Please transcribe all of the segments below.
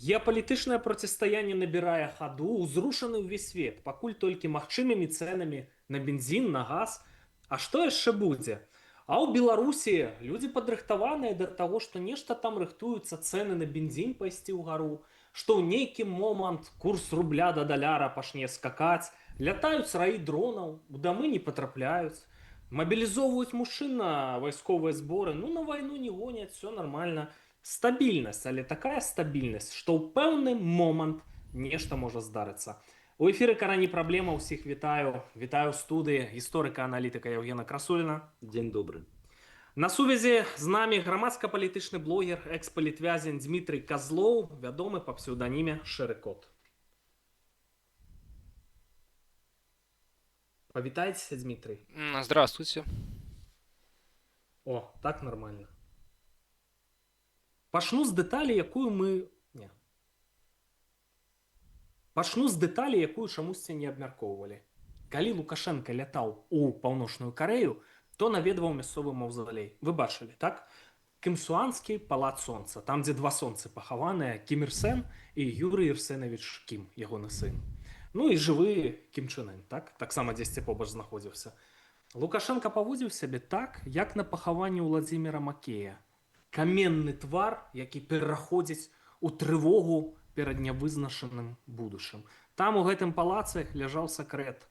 Геапалітычнае процістаянне набірае хаду, узрушаны ўвесь свет, пакуль толькі магчымымі цэнамі на бензін, на газ. А што яшчэ будзе? А ў Беларусі людзі падрыхтаваныя да таго, што нешта там рыхтуюцца цэны на бензін пайсці ўгару, што ў нейкі момант курс рубля да даляра пачне скакаць, лятаюць раі дронаў, у дамы не патрапляюць, мабілізоўваюць мужчын на вайсковыя зборы, ну на вайну не гоняць, все нормально. Стабільнасць, але такая стабільнасць, што ў пэўны момант нешта можа здарыцца. У эфіры карані праблема, ўсіх вітаю. Вітаю ў студыі гісторыка-аналітыка Яўгена Красуліна. Дзень добры. На сувязі з намі грамадска-палітычны блогер, экс-палітвязень Дмітрый Казлоў, вядомы па псеўданіме Шэры Кот. Павітайцеся, Дмитрий. Здравствуйте. О, так нормально. Пачну з дэталі, якую мы... Не. Пачну з дэталі, якую чамусьці не абмяркоўвалі. Калі Лукашенко лятаў у Паўночную Карэю, то наведваў мясцовы маўзалей. Вы бачылі, так? Кім-Суанскі палац сонца, там, дзе два сонцы пахаваныя, Кім Ір Сен і Юрый Ірсенович Кім, ягоны сын. Ну і жывы Кім Чен Ын, так? Таксама дзесьці побач знаходзіўся. Лукашенко паводзіў сябе так, як на пахаванні Уладзіміра Макея. Каменны твар, які пераходзіць у трывогу перад нявызначаным будучым. Там у гэтым палацы ляжаў сакрэт.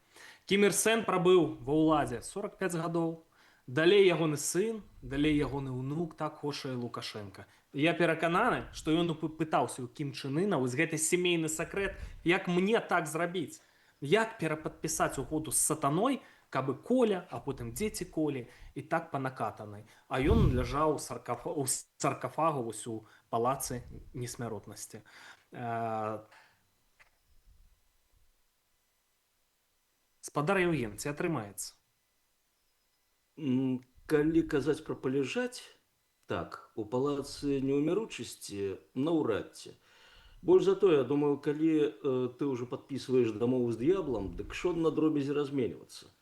Кім Ір Сен прабыў ва ўладзе 45 гадоў, далей ягоны сын, далей ягоны ўнук, так хоча і Лукашенко. Я перакананы, што ён пытаўся ў Кім Чен Ына, вось гэты сямейны сакрэт, як мне так зрабіць, як перападпісаць угоду з сатаной, каб і Коля, а потым дзеці Колі, і так па накатанай. А ён ляжаў у саркафагу вось у палацы несмяротнасці. Спадар Яўген, ці атрымаецца? Калі казаць пра паляжаць, так, у палацы неўміручасці наўрад ці. Больш за то, я думаю, калі ты ўжо падпісваеш дамову з д'яблам, дык што на дробязі разменьвацца?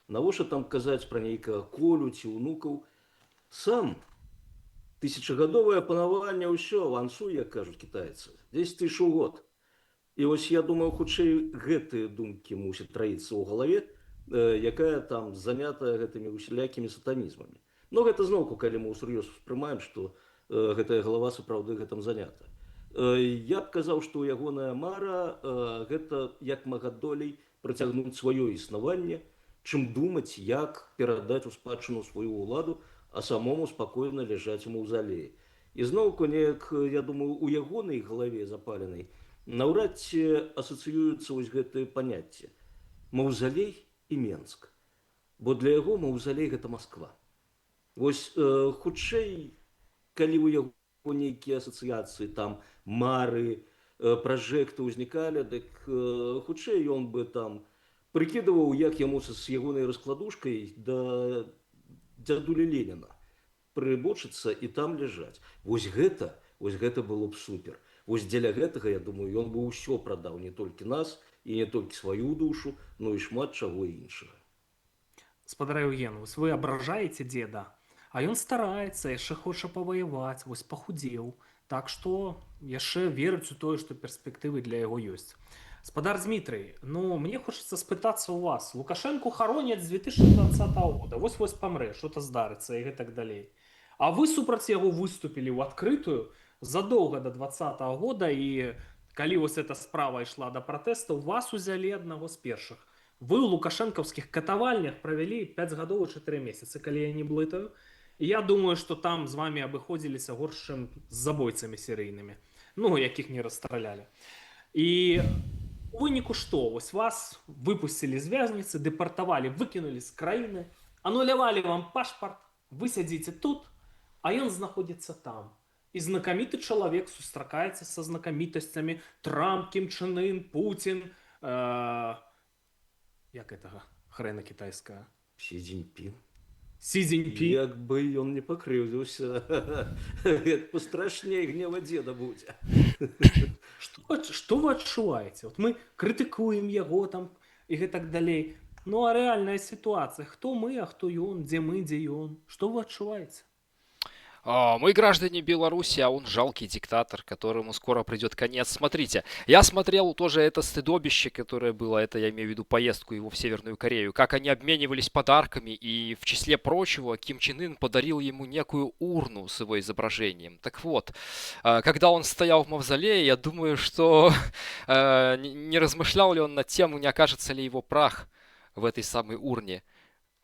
Навошта там казаць пра нейкага Колю ці ўнукаў? Сам тысячагадовае панаванне ўсё, авансуй, як кажуць кітайцы, 10 000 у год. І вось я думаю, хутчэй гэтыя думкі мусяць траіцца ў галаве, якая там занятая гэтымі усялякімі сатанізмамі. Но гэта зноўку, калі мы ўсур'ёз успрымаем, што гэтая галава сапраўды гэтым занята. Я б казаў, што ягоная мара гэта як мага долей працягнуць сваё існаванне, чым думаць, як перадаць у спадчыну сваю ўладу, а самому спакойна ляжаць у маўзалеі. І зноўку неяк, я думаю, у ягонай галаве запаленай наўрад ці асацыююцца вось гэтыя паняцці. Маўзалей і Менск. Бо для яго маўзалей гэта Масква. Вось хутчэй, калі ў яго нейкія асацыяцыі, там мары, пражэкты ўзнікалі, дык хутчэй ён бы там прыкідываў, як яму з ягонай раскладушкай да дзядулі Леніна прыбочыцца і там ляжаць. Вось гэта было б супер. Вось дзеля гэтага, я думаю, ён бы ўсё прадаў, не толькі нас і не толькі сваю душу, но і шмат чаго іншага. Спадар Яўген, вось вы абражаеце дзеда, а ён стараецца, яшчэ хоча паваяваць, вось пахудзеў, так што яшчэ верыць у тое, што перспектывы для яго ёсць. Спадар Дмітрый, ну, мне хочацца спытацца ў вас. Лукашенку хароняць з 2020 года, вось-вось памрэ, што-то здарыцца і гэтак далей. А вы супраць яго выступілі ў адкрытую задоўга да 2020 года, і калі вось эта справа ішла да пратэстаў, вас узялі аднаго з першых. Вы ў лукашэнкаўскіх катавальнях правялі 5 гадоў і 4 месяцы, калі я не блытаю. І я думаю, што там з вамі абыходзіліся горш, чым з забойцамі серыйнымі, ну, якіх не расстралялі. І у выніку што? Вось вас выпусцілі з вязніцы, дэпартавалі, выкінулі з краіны, анулявалі вам пашпарт, вы сядзіце тут, а ён знаходзіцца там. І знакаміты чалавек сустракаецца са знакамітасцямі Трамп, Кім Чен Ын, Пуцін, як гэтага хрэна кітайская? Сі Цзіньпін. Сі Цзіньпін. Як бы ён не пакрыўдзіўся, пастрашней гнева дзеда будзе. Што вы адчуваеце? Вот мы крытыкуем яго там і гэтак далей. Ну а рэальная сітуацыя, хто мы, а хто ён, дзе мы, дзе ён? Што вы адчуваеце? Мы граждане Беларуси, а он жалкий диктатор, которому скоро придет конец. Смотрите, я смотрел тоже это стыдобище, которое было, это я имею в виду поездку его в Северную Корею, как они обменивались подарками, и в числе прочего Ким Чен Ын подарил ему некую урну с его изображением. Так вот, когда он стоял в мавзолее, я думаю, что не размышлял ли он над тем, не окажется ли его прах в этой самой урне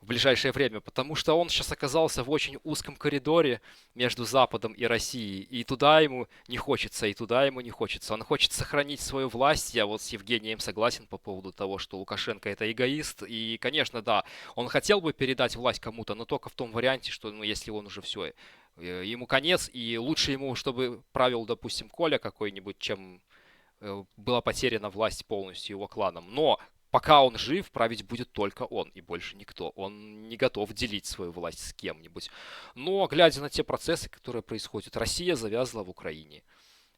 в ближайшее время, потому что он сейчас оказался в очень узком коридоре между Западом и Россией, и туда ему не хочется, и туда ему не хочется. Он хочет сохранить свою власть. Я вот с Евгением согласен по поводу того, что Лукашенко это эгоист, и, конечно, да, он хотел бы передать власть кому-то, но только в том варианте, что, ну, если он уже все, ему конец, и лучше ему, чтобы правил, допустим, Коля какой-нибудь, чем была потеряна власть полностью его кланом. Но пока он жив, править будет только он и больше никто. Он не готов делить свою власть с кем-нибудь. Но, глядя на те процессы, которые происходят, Россия завязла в Украине.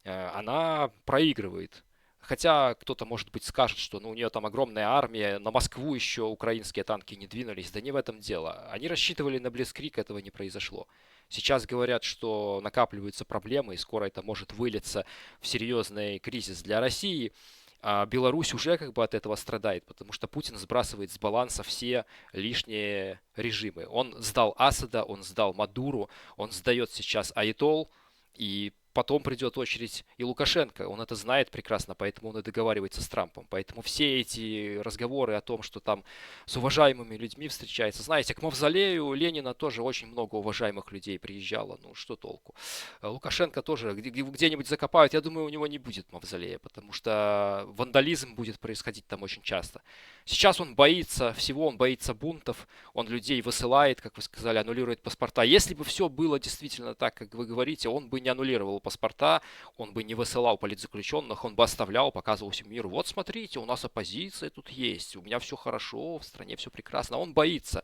Она проигрывает. Хотя кто-то, может быть, скажет, что ну, у нее там огромная армия, на Москву еще украинские танки не двинулись. Да не в этом дело. Они рассчитывали на Блицкриг, этого не произошло. Сейчас говорят, что накапливаются проблемы, и скоро это может вылиться в серьезный кризис для России. А Беларусь уже как бы от этого страдает, потому что Путин сбрасывает с баланса все лишние режимы. Он сдал Асада, он сдал Мадуру, он сдает сейчас Айтол, и потом придет очередь и Лукашенко. Он это знает прекрасно, поэтому он и договаривается с Трампом. Поэтому все эти разговоры о том, что там с уважаемыми людьми встречается. Знаете, к мавзолею Ленина тоже очень много уважаемых людей приезжало. Ну, что толку? Лукашенко тоже где-нибудь закопают. Я думаю, у него не будет мавзолея, потому что вандализм будет происходить там очень часто. Сейчас он боится всего, он боится бунтов, он людей высылает, как вы сказали, аннулирует паспорта. Если бы все было действительно так, как вы говорите, он бы не аннулировал паспорта, он бы не высылал политзаключенных, он бы оставлял, показывал всему миру, вот смотрите, у нас оппозиция тут есть, у меня все хорошо, в стране все прекрасно. Он боится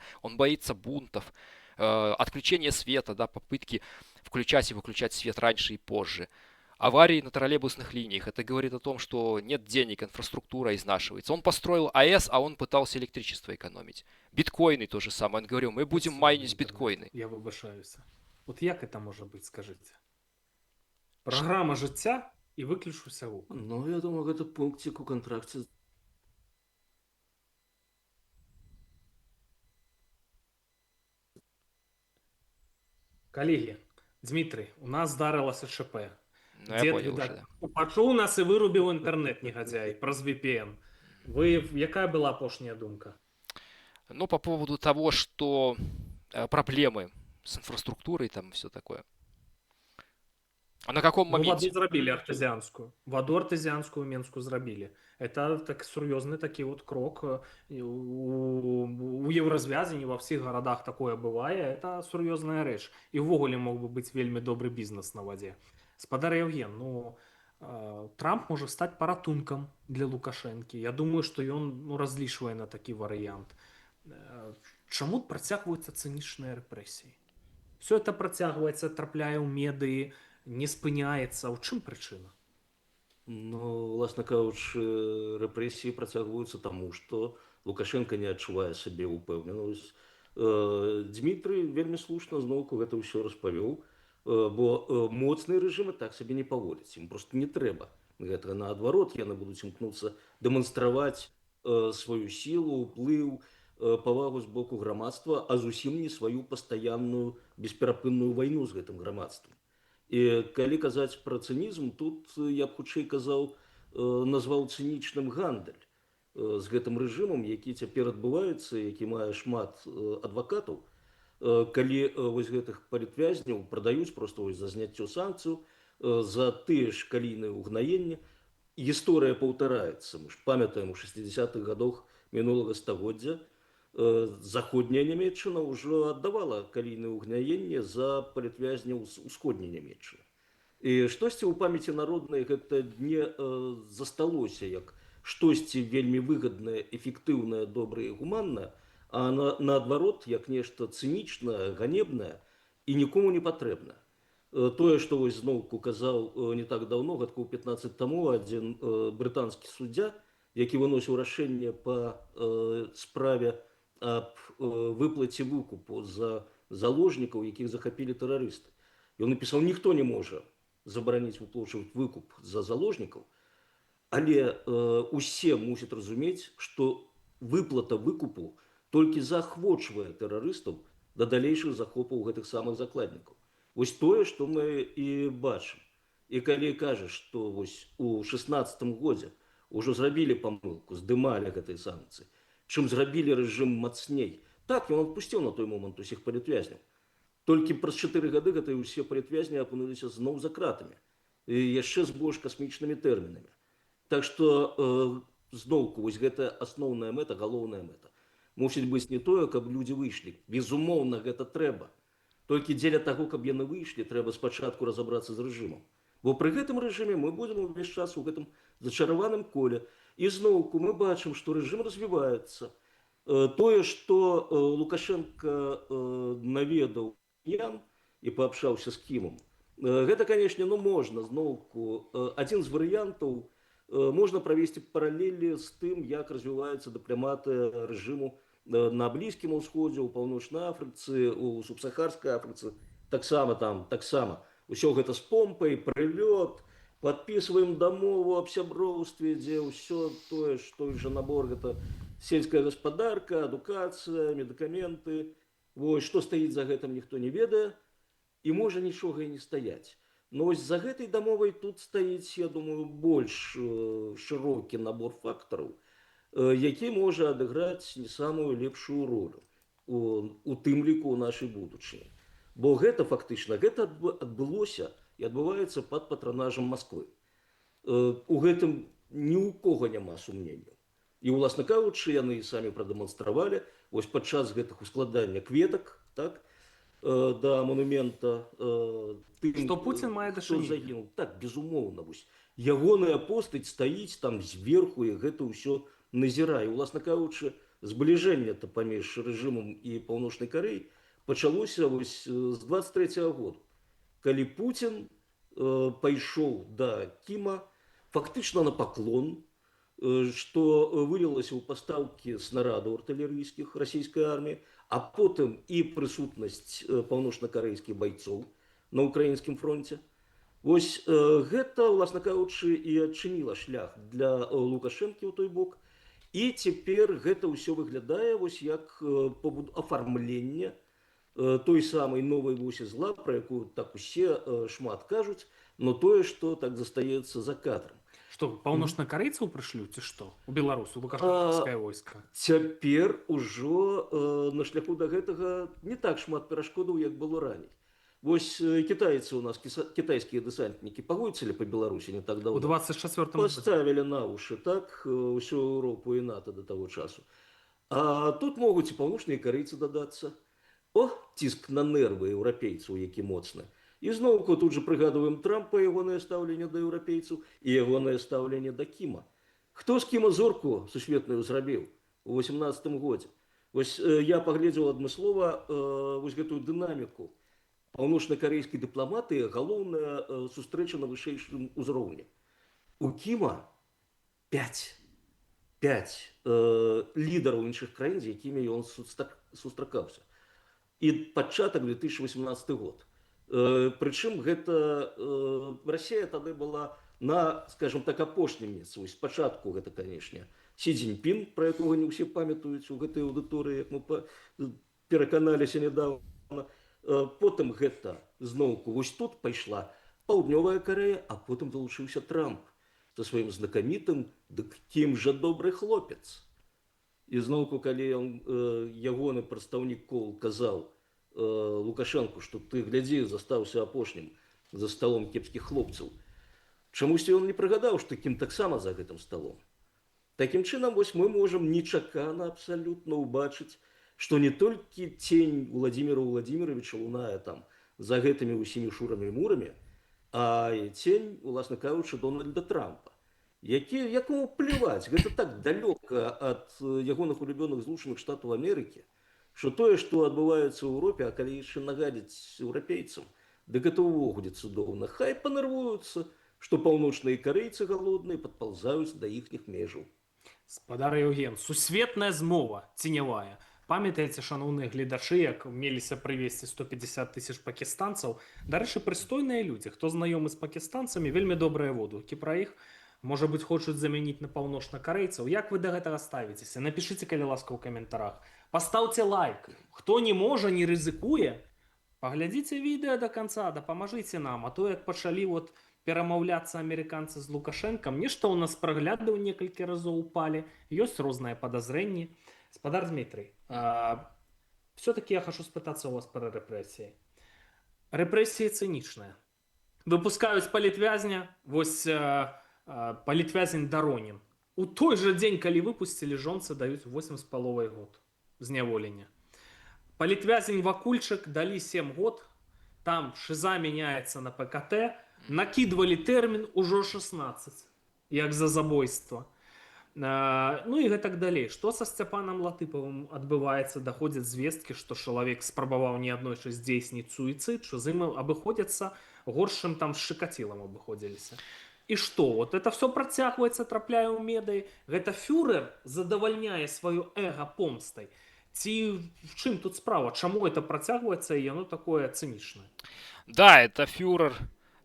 бунтов, отключения света, да, попытки включать и выключать свет раньше и позже. Аварии на троллейбусных линиях. Это говорит о том, что нет денег, инфраструктура изнашивается. Он построил АЭС, а он пытался электричество экономить. Биткоины то же самое. Он говорил, мы будем Працювальний майнить інтернет. биткоины. Я вибачаюся. От як це може бути, скажіть? Програма життя і виключився гук. Ну, я думаю, это пунктик у контракте. Колеги, Дмитрий, у нас здарилося ШП. Ну, я Дед, понял уже, видать, да. почув нас і вирубив інтернет, негодяй, праз VPN. Яка була апошняя думка? Ну, по поводу того, что проблемы с инфраструктурой там все такое. А на каком Ну, ваду моменте? зрабілі артезіанскую. Ваду артезіанскую Менску зрабілі. Это так сур'ёзны такі вот крок. У Еўразвязі не ва ўсіх гарадах такое бывае. Это сур'ёзная рэч. І ўвогуле мог бы быць вельмі добры бізнес на вадзе. Спадар Евген, ну, Трамп можа стаць паратункам для Лукашэнкі. Я думаю, што ён разлічвае на такі варыянт. Чаму працягваюцца цынічныя рэпрэсіі? Все это працягваецца, трапляе ў медыі, не спыняецца. У чым прычына? Ну, власна кажучы, рэпрэсіі працягваюцца таму, што Лукашенко не адчувае сабе ўпэўненасць. Дмітрый вельмі слушна зноўку гэта ўсё распавёў, бо моцныя рэжымы так сабе не паводзяць. Ім проста не трэба гэтага. Наадварот, яны будуць імкнуцца дэманстраваць сваю сілу, ўплыў, павагу з боку грамадства, а зусім не сваю пастаянную бесперапынную вайну з гэтым грамадствам. І калі казаць пра цынізм, тут я б хутчэй казаў, назваў цынічным гандаль з гэтым рэжымам, які цяпер адбываецца, які мае шмат адвакатаў, калі вось гэтых палітвязняў прадаюць проста вось за зняццё санкцыяў, за тыя ж калійныя ўгнаенні. Гісторыя паўтараецца. Мы ж памятаем, у 60-х гадах мінулага стагоддзя заходняя Нямецчына ўжо аддавала калійныя ўгнаенні за палітвязняў з усходняй Нямецчыны. І штосьці ў памяці народнай гэта не засталося як штосьці вельмі выгаднае, эфектыўнае, добрае і гуманнае, а наадварот, як нешта цынічнае, ганебнае і нікому не патрэбнае. Тое, што вось зноўку казаў не так даўно, гадкоў 15 таму, адзін брытанскі суддзя, які выносіў рашэнне па справе аб выплаце выкупу за заложнікаў, якіх захапілі тэрарысты. Ён напісаў, ніхто не можа забараніць выплачваць выкуп за заложнікаў, але усе мусяць разумець, што выплата выкупу толькі заахвочвае тэрарыстаў да далейшых захопаў гэтых самых закладнікаў. Вось тое, што мы і бачым. І калі кажа, што вось у 16 годзе ўжо зрабілі памылку, здымалі гэтыя санкцыі, чым зрабілі рэжым мацней. Так, ён адпусціў на той момант усіх палітвязняў. Толькі праз 4 гады гэтыя ўсе палітвязні апынуліся зноў за кратамі. І яшчэ з больш касмічнымі тэрмінамі. Так што зноўку вось гэта асноўная мэта, галоўная мэта. Мусіць быць не тое, каб людзі выйшлі. Безумоўна, гэта трэба. Толькі дзеля таго, каб яны выйшлі, трэба спачатку разабрацца з рэжымам. Бо пры гэтым рэжыме мы будзем увесь час у гэтым зачараваным коле. І зноўку мы бачым, што рэжым развіваецца. Тое, што Лукашенко наведаў Ян і паабшаўся з Кімом, гэта, канешне, можна зноўку. Адзін з варыянтаў можна правесці паралелі з тым, як развіваюцца дыпламаты рэжыму на Блізкім Усходзе, у Паўночнай Афрыцы, у Субсахарскай Афрыцы. Таксама. Усё гэта з помпай, прылёт, падпісваем дамову аб сяброўстве, дзе ўсё тое, што ж набор, гэта сельская гаспадарка, адукацыя, медыкаменты. Вось, што стаіць за гэтым, ніхто не ведае, і можа нічога і не стаяць. Но вось за гэтай дамовай тут стаіць, я думаю, больш шырокі набор фактараў, які можа адыграць не самую лепшую ролю у тым ліку ў нашай будучыні. Бо гэта фактычна адбылося і адбываецца пад патранажам Масквы. У гэтым ні ў кого няма сумненняў. І, уласна кажучы, яны самі прадэманстравалі вось падчас гэтых ускладання кветак, так, да монумента тым, Што Пуцін мае хто дачыненне. загінуў. Так, безумоўна, вось ягоная постаць стаіць там зверху і гэта ўсё назірае. Уласна кажучы, збліжэнне-то паміж рэжымам і Паўночнай Карэяй пачалося вось з 23-го году, калі Пуцін пайшоў да Кіма фактычна на паклон, што вылілася ў пастаўкі снарадаў артылерыйскіх расійскай арміі, а потым і прысутнасць паўночна-карэйскіх байцоў на ўкраінскім фронце. Вось гэта, уласна кажучы, і адчыніла шлях для Лукашэнкі ў той бок. І цяпер гэта ўсё выглядае вось як афармленне той самай новай восі зла, пра якую так усе шмат кажуць, но тое, што так застаецца за кадрам. Што, паўночнакарэйцаў прышлю, ці што? У Беларусі, у лукашэнкаўскае войска. Цяпер ужо на шляху да гэтага не так шмат перашкодаў, як было раней. Вось кітайцы у нас, кітайскія дэсантнікі, пагоцілі па Беларусі не так У даўно. 24-му Поставілі на вушы, так, усю Еўропу і НАТО да таго часу. А тут могуць і паўночныя карэйцы дадацца. О, ціск на нервы еўрапейцаў, які моцны. І зноўку тут жа прыгадваем Трампа, ягонае стаўленне да еўрапейцаў і ягонае стаўленне да Кіма. Хто з Кіма зорку сусветную зрабіў у 18 годзе? Вось я паглядзеў адмыслова вось гэтую дынаміку паўночна-карэйскай дыпламатыі, галоўная сустрэча на вышэйшым узроўні. У Кіма 5 лідараў іншых краін, з якімі ён сустракаўся. І пачатак 2018 год. Прычым гэта Расія тады была на, скажем так, апошнім месцы. Спачатку гэта, канешне, Сі Цзіньпін, пра якога не ўсе памятаюць у гэтай аўдыторыі, як мы пераканаліся нядаўна. Потым гэта зноўку вось тут пайшла Паўднёвая Карэя, а потым далучыўся Трамп са сваім знакамітым «Дык кім жа добры хлопец». І зноўку, калі ягоны прадстаўнік Кол казаў Лукашэнку, што ты, глядзі, застаўся апошнім за сталом кепскіх хлопцаў, чамусьці ён не прыгадаў, што Кім таксама за гэтым сталом. Такім чынам, вось мы можам нечакана абсалютна ўбачыць, што не толькі цень Владзіміра Владзіміровича лунае там за гэтымі ўсімі шурамі-мурамі, а і цень, уласна кажучы, Дональда Трампа, якому плеваць, гэта так далёка ад ягоных улюбёных Злучаных Штатаў Амерыкі, што тое, што адбываецца ў Еўропе, а калі яшчэ нагадзіць еўрапейцам, дык гэта ўвогуле цудоўна. Хай панервуюцца, што паўночныя карэйцы галодныя падпаўзаюць да іхніх межаў. Спадар Еўген, сусветная змова ценявая Памятаеце, шановныя гледачы, як меліся прывезці 150 тысяч пакістанцаў? Дарэчы, прыстойныя людзі. Хто знаёмы з пакістанцамі, вельмі добрыя водгукі пра іх. Можа быць, хочуць замяніць на паўночнакарэйцаў. Як вы да гэтага ставіцеся? Напішыце, калі ласка, ў каментарах. Пастаўце лайк. Хто не можа, не рызыкуе, паглядзіце відэа да канца, дапамажыце нам. А то, як пачалі перамаўляцца амерыканцы з Лукашэнкам, нешта ў нас праглядаў некалькі разоў упалі, ёсць розныя падазрэнні. Спадар Дмітрый, все-таки я хочу спытацца у вас пра рэпрэсіі. Рэпрэсіі цынічныя. Выпускаюць палітвязня, вось палітвязень Даронін. У той жа дзень, калі выпусцілі, жонцы даюць 8,5 год зняволення. Палітвязень Вакульчык далі 7 год, там шыза мяняецца на ПКТ, накидвалі тэрмін ужо 16, як за забойства. Ну і гэтак далей. Што са Сцяпанам Латыпавым адбываецца? Даходзяць звесткі, што чалавек спрабаваў неаднойчы здзейсніць суіцыд, што з ім абыходзяцца горшым, там з Шыкацілам абыходзіліся. І што? Вот это все працягваецца, трапляе ў медыі. Гэта фюрер задавальняе сваё эго помстай. Ці в чым тут справа? Чаму это працягваецца і яно такое цынічнае? Да, это фюрер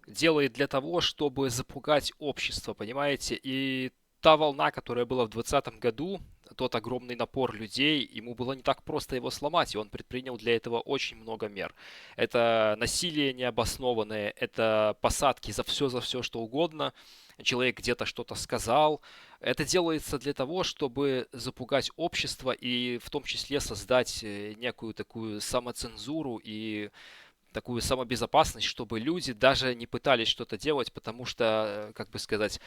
делает для того, чтобы запугать общество, понимаете? И та волна, которая была в 2020 году, тот огромный напор людей, ему было не так просто его сломать, и он предпринял для этого очень много мер. Это насилие необоснованное, это посадки за все, что угодно. Человек где-то что-то сказал. Это делается для того, чтобы запугать общество и в том числе создать некую такую самоцензуру и такую самобезопасность, чтобы люди даже не пытались что-то делать, потому что, как бы сказать,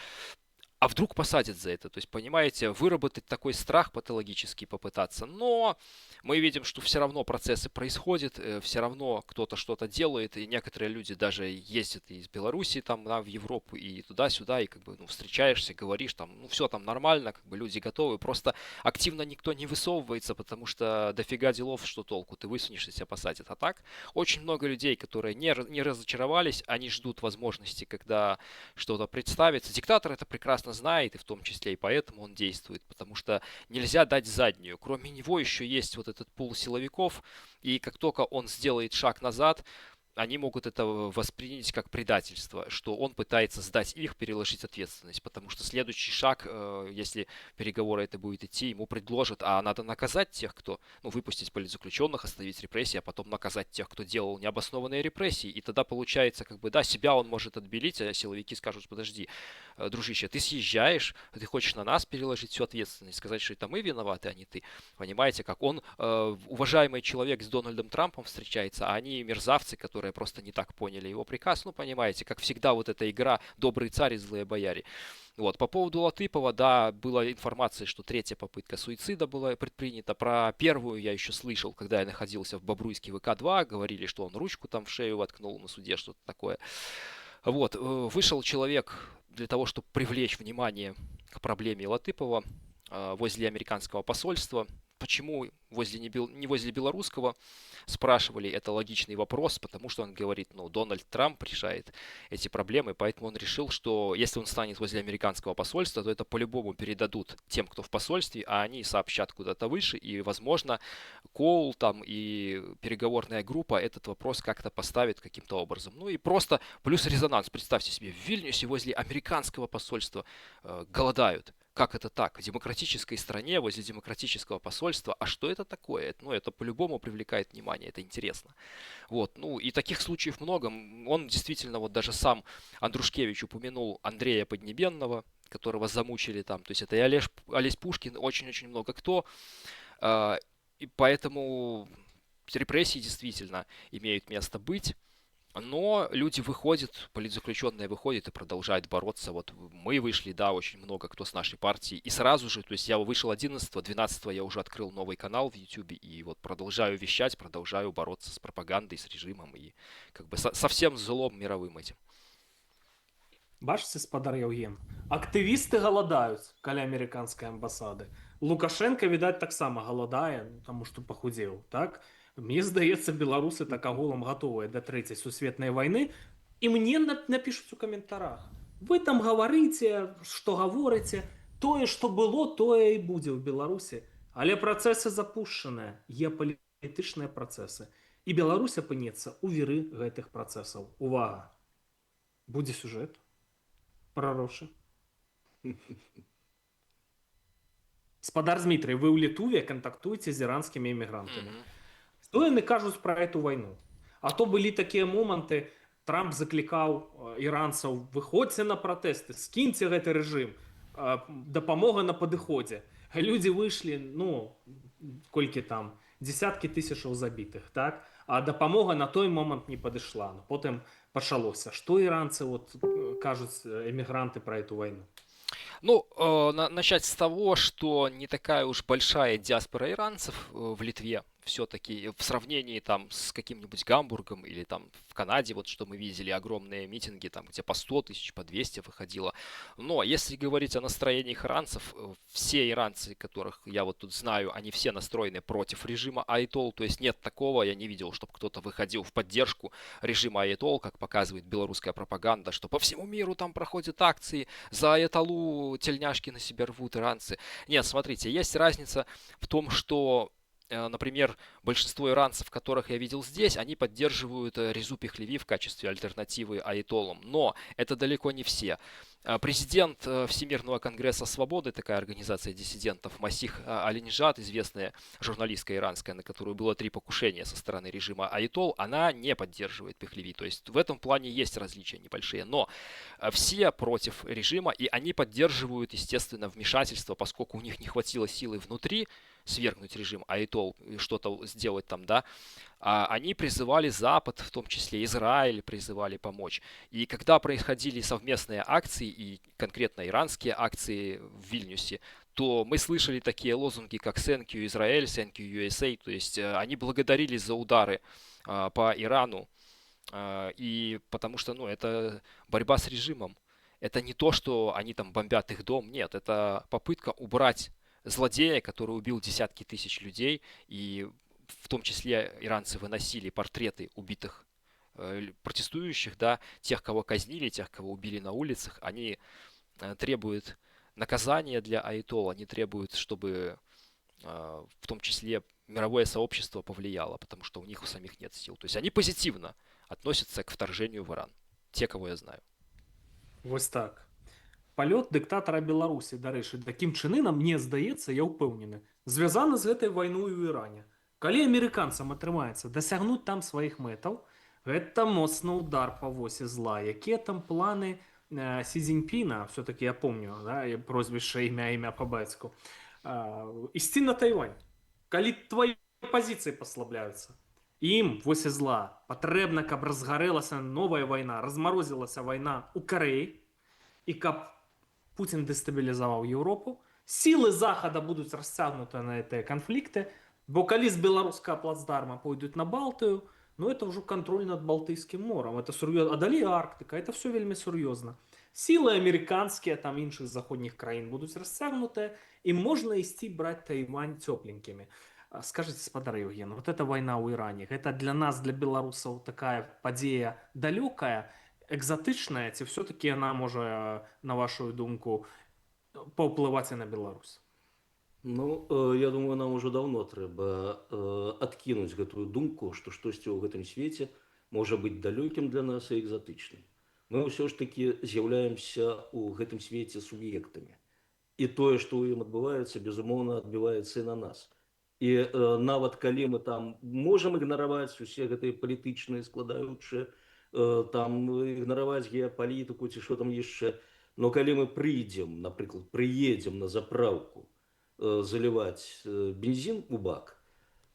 а вдруг посадят за это? То есть, понимаете, выработать такой страх патологический попытаться. Но мы видим, что все равно процессы происходят, все равно кто-то что-то делает, и некоторые люди даже ездят из Беларуси там, в Европу и туда-сюда, и как бы встречаешься, говоришь, там, все там нормально, как бы люди готовы. Просто активно никто не высовывается, потому что дофига делов, что толку, ты высунешься, тебя посадят. А так, очень много людей, которые не разочаровались, они ждут возможности, когда что-то представится. Диктатор это прекрасно знает, и в том числе и поэтому он действует, потому что нельзя дать заднюю. Кроме него еще есть вот этот пул силовиков, и как только он сделает шаг назад, они могут это воспринять как предательство, что он пытается сдать их, переложить ответственность, потому что следующий шаг, если переговоры это будет идти, ему предложат, а надо наказать тех, кто, выпустить политзаключенных, остановить репрессии, а потом наказать тех, кто делал необоснованные репрессии, и тогда получается, как бы, да, себя он может отбелить, а силовики скажут, подожди, дружище, ты съезжаешь, ты хочешь на нас переложить всю ответственность, сказать, что это мы виноваты, а не ты, понимаете, как он, уважаемый человек с Дональдом Трампом встречается, а они мерзавцы, которые просто не так поняли его приказ. Понимаете, как всегда вот эта игра «добрый царь и злые бояре». Вот. По поводу Латыпова, да, была информация, что третья попытка суицида была предпринята. Про первую я еще слышал, когда я находился в Бобруйске ВК-2, говорили, что он ручку там в шею воткнул на суде, что-то такое. Вот. Вышел человек для того, чтобы привлечь внимание к проблеме Латыпова возле американского посольства. Почему не возле белорусского, спрашивали, это логичный вопрос, потому что он говорит, Дональд Трамп решает эти проблемы, поэтому он решил, что если он станет возле американского посольства, то это по-любому передадут тем, кто в посольстве, а они сообщат куда-то выше, и, возможно, Коул там и переговорная группа этот вопрос как-то поставит каким-то образом. И просто плюс резонанс. Представьте себе, в Вильнюсе возле американского посольства голодают. Как это так? В демократической стране, возле демократического посольства. А что это такое? Это по-любому привлекает внимание, это интересно. Вот. И таких случаев много. Он действительно, даже сам Андрушкевич упомянул Андрея Поднебенного, которого замучили там. То есть это и Олесь Пушкин, очень-очень много кто. И поэтому репрессии действительно имеют место быть. Но люди выходят, политзаключенные выходят и продолжают бороться. Вот мы вышли, да, очень много кто с нашей партии. И сразу же, то есть я вышел 11-го, 12-го я уже открыл новый канал в YouTube. И вот продолжаю вещать, продолжаю бороться с пропагандой, с режимом и как бы со всем злом мировым этим. Бачите, спадар Яўген, актывісты галадаюць каля амерыканскай амбасады. Лукашенко, відаць, таксама галадае, таму што пахудзеў, так? Мне здаецца, беларусы так агулам гатовыя да трэцяй сусветнай вайны, і мне напішуць у каментарах. Вы там гаварыце, што гаворыце, тое, што было, тое і будзе ў Беларусі. Але працэсы запушчаныя, геапалітычныя працэсы. І Беларусь апынецца ў віры гэтых працэсаў. Увага! Будзе сюжэт прарошы. Спадар Змітрый, вы ў Літве кантактуеце з іранскімі эмігрантамі. Мгм. Што яны кажуць пра эту вайну? А то былі такія моманты, Трамп заклікаў іранцаў: выходзьце на пратэсты, скіньце гэты рэжым, дапамога на падыходзе. Людзі выйшлі, ну, колькі там, дзесяткі тысячаў забітых, так? А дапамога на той момант не падышла. Ну, потым пачалося. Што іранцы кажуць эмігранты пра эту вайну? Ну, начать с того, что не такая уж большая диаспора иранцев в Литве все-таки в сравнении там с каким-нибудь Гамбургом или там в Канаде, вот что мы видели, огромные митинги, там где по 100 тысяч, по 200 выходило. Но если говорить о настроениях иранцев, все иранцы, которых я вот тут знаю, они все настроены против режима Айтол, то есть нет такого, я не видел, чтобы кто-то выходил в поддержку режима Айтол, как показывает белорусская пропаганда, что по всему миру там проходят акции, за Айтолу тельняшки на себя рвут иранцы. Нет, смотрите, есть разница в том, что например, большинство иранцев, которых я видел здесь, они поддерживают Резу Пехлеви в качестве альтернативы аятоллам. Но это далеко не все. Президент Всемирного конгресса свободы, такая организация диссидентов, Масих Алинижад, известная журналистка иранская, на которую было 3 покушения со стороны режима аятолл, она не поддерживает Пехлеви. То есть в этом плане есть различия небольшие. Но все против режима, и они поддерживают, естественно, вмешательство, поскольку у них не хватило силы внутри свергнуть режим аятолл и что-то сделать там, да, они призывали Запад, в том числе Израиль, призывали помочь. И когда происходили совместные акции, и конкретно иранские акции в Вильнюсе, то мы слышали такие лозунги, как «Thank you, Израиль», «Thank you, USA», то есть они благодарили за удары по Ирану, и потому что, ну, это борьба с режимом. Это не то, что они там бомбят их дом, нет, это попытка убрать злодея, который убил десятки тысяч людей, и в том числе иранцы выносили портреты убитых протестующих, да, тех, кого казнили, тех, кого убили на улицах, они требуют наказания для аятолла, они требуют, чтобы в том числе мировое сообщество повлияло, потому что у них у самих нет сил. То есть они позитивно относятся к вторжению в Иран. Те, кого я знаю. Вось так. Палёт дыктатара Беларусі, дарэчы, такім чынам, мне здаецца, я ўпэўнены, звязаны з гэтай вайной у Іране. Калі амерыканцам атрымаецца дасягнуць там сваіх мэтаў, гэта моцны удар па восе зла. Якія там планы Сі Цзіньпіна, все-таки я помню, да, прозвішча, імя па бацьку, ісці на Тайвань. Калі твои пазіцыі паслабляюцца, ім восе зла патрэбна, каб разгарэлася новая вайна, размарозілася вайна ў Карэі, і каб Путин дестабілізаваў Еўропу, сілы Захада будуць расцягнуты на гэтыя канфлікты, бо калі з беларускага плацдарма пойдуць на Балтыю, ну это ўжо кантроль над Балтыйскім морам, это сур'ёзна, а далей Арктыка, это все вельмі сур'ёзна. Сілы амерыканскія, там іншых заходніх краін будуць расцягнутыя, і можна ісці браць Тайвань цёпленькімі. Скажите, спадар Евген, вот эта война ў Іране, гэта для нас, для беларусаў, такая падзея далёкая, экзотычная, ці все-таки она можа, на вашу думку, паўплываць і на Беларусь? Ну, я думаю, нам уже давно трэба адкінуць гэтую думку, што штосьці ў гэтым свеце можа быць далёкім для нас і экзатычным. Мы ўсё ж таки з'яўляемся ў гэтым свеце суб'ектамі. І тое, што ў ім адбываецца, безумоўна, адбіваецца і на нас. І нават калі мы там можам ігнараваць усе гэтыя палітычныя складаючыя, там ігнараваць геапалітыку ці што там яшчэ, но калі мы прыйдзем, напрыклад, прыедзем на заправку заливать бензин у бак,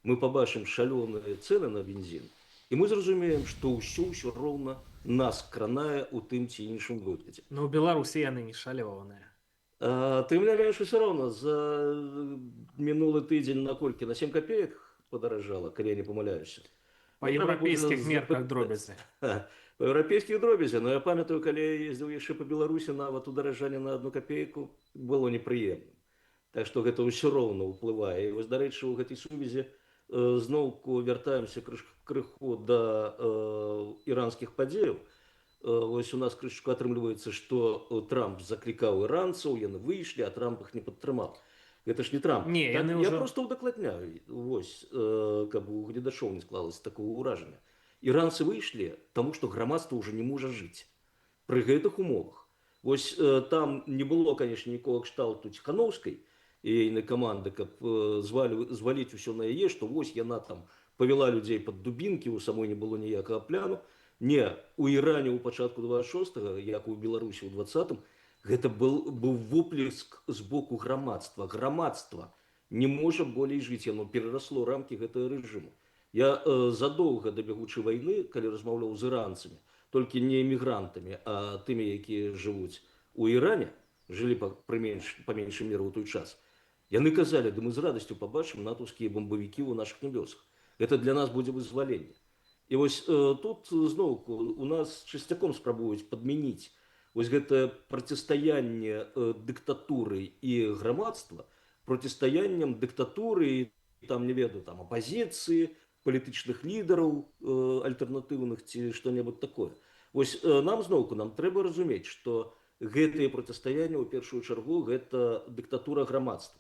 мы побачым шалёныя цены на бензин, і мы зразумеем, што ўсё роўна нас кранае ў тым ці іншым выглядзе. Но ў Беларусі яны не шалёныя. Ты мне кажаш, усё роўна за мінулы тыдзень на колькі? На 7 копеек падаражала, калі я не памыляюся. Па еўрапейскіх мерках дробязі. Па еўрапейскіх дробязі, но я памятаю, калі я ездзіў яшчэ па Беларусі, нават ударажанне на 1 копейку было непрыемным. Так што гэта ўсё роўна ўплывае. І вось, дарэчы, у гэтай сувязі зноўку вяртаемся крыху да іранскіх падзеяў. Вось у нас крышачку атрымліваецца, што Трамп заклікаў іранцаў, яны выйшлі, а Трамп іх не падтрымаў. Это ж не Трамп. Не, Так, яны я ўжо просто удакладняю, вось, каб у гледачоў не склалось такого ўражання. Іранцы выйшлі, таму што грамадства ўжо не можа жыць. Пры гэтых умовах. Вось там не было, конечно, нікога кшталту Ціханаўскай і ейнай каманды, каб зваліць усё на яе, што вось яна там павяла людзей пад дубінкі, у самой не было ніякага пляну. Не, у Іране ў пачатку 26-го, як у Беларусі ў 20-м, гэта быў воплеск з боку грамадства. Грамадства не можа болей жыць, яно перарасло рамкі гэтага рэжыму. Я задоўга да бягучай вайны, калі размаўляў з іранцамі, толькі не эмігрантамі, а тымі, якія жывуць у Іране, жылі па меншай меры ў той час, яны казалі, да мы з радасцю пабачым натаўскія бомбавікі ў нашых нябёсах. Гэта для нас будзе вызваленне. І вось тут зноўку у нас часцяком спрабуюць падмяніць вось гэтае процістаянне дыктатуры і грамадства процістаяннем дыктатуры, там, не ведаю, там, апазіцыі, палітычных лідараў альтэрнатыўных ці што-небудзь такое. Вось нам зноўку нам трэба разумець, што гэтыя процістаяння ў першую чаргу гэта дыктатура грамадства.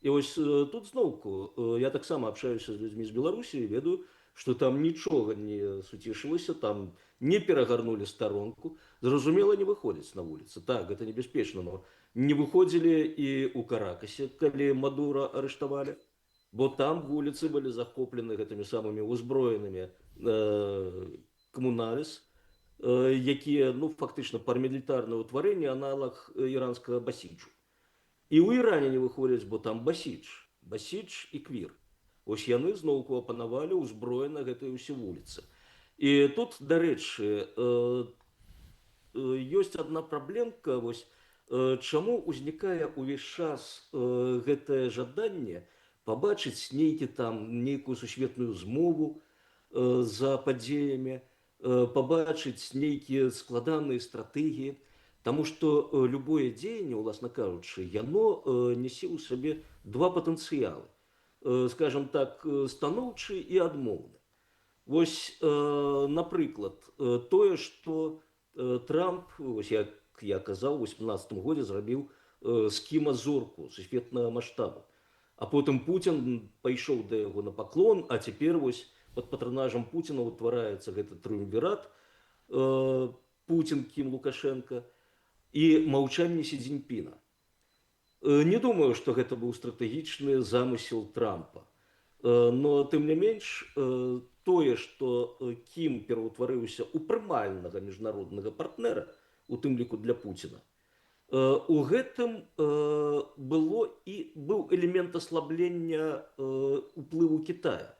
І вось тут зноўку я таксама абшаюся з людзьмі з Беларусі і ведаю, што там нічога не суцішылася, там не перагарнулі старонку, зразумела, не выходзяць на вуліцы. Так, гэта небяспечна, но не выходзілі і ў Каракасе, калі Мадура арыштавалі, бо там вуліцы былі захоплены гэтымі самымі ўзброенымі камуналіс, якія, ну, фактычна парамілітарнае ўтварэнне, аналаг іранскага басіджу. І ў Іране не выходзяць, бо там басідж і квір. Вось яны зноўку апанавалі ўзброена гэтыя ўсе вуліцы. І тут, дарэчы, ёсць адна праблемка, вось чаму ўзнікае ўвесь час гэтае жаданне пабачыць нейкую сусветную змову за падзеямі, пабачыць нейкія складаныя стратэгіі, таму што любое дзеянне, уласна кажучы, яно нясе ў сабе два патэнцыялы, скажем так, станоўчы і адмоўны. Вось, напрыклад, тое, што Трамп, вось як я казаў, у 2018 годзе зрабіў з Кіма зорку сусветнага маштабу. А потым Пуцін пайшоў да яго на паклон, а цяпер вось пад патранажам Пуціна ўтвараецца гэты трыумвірат Пуцін, Кім, Лукашенко і маўчанне Сі Цзіньпіна. Не думаю, што гэта быў стратэгічны замысел Трампа. Но, тым не менш, тое, што Кім пераўтварыўся ў прымальнага міжнароднага партнера, у тым ліку для Пуціна, у гэтым быў элемент аслаблення уплыву Кітая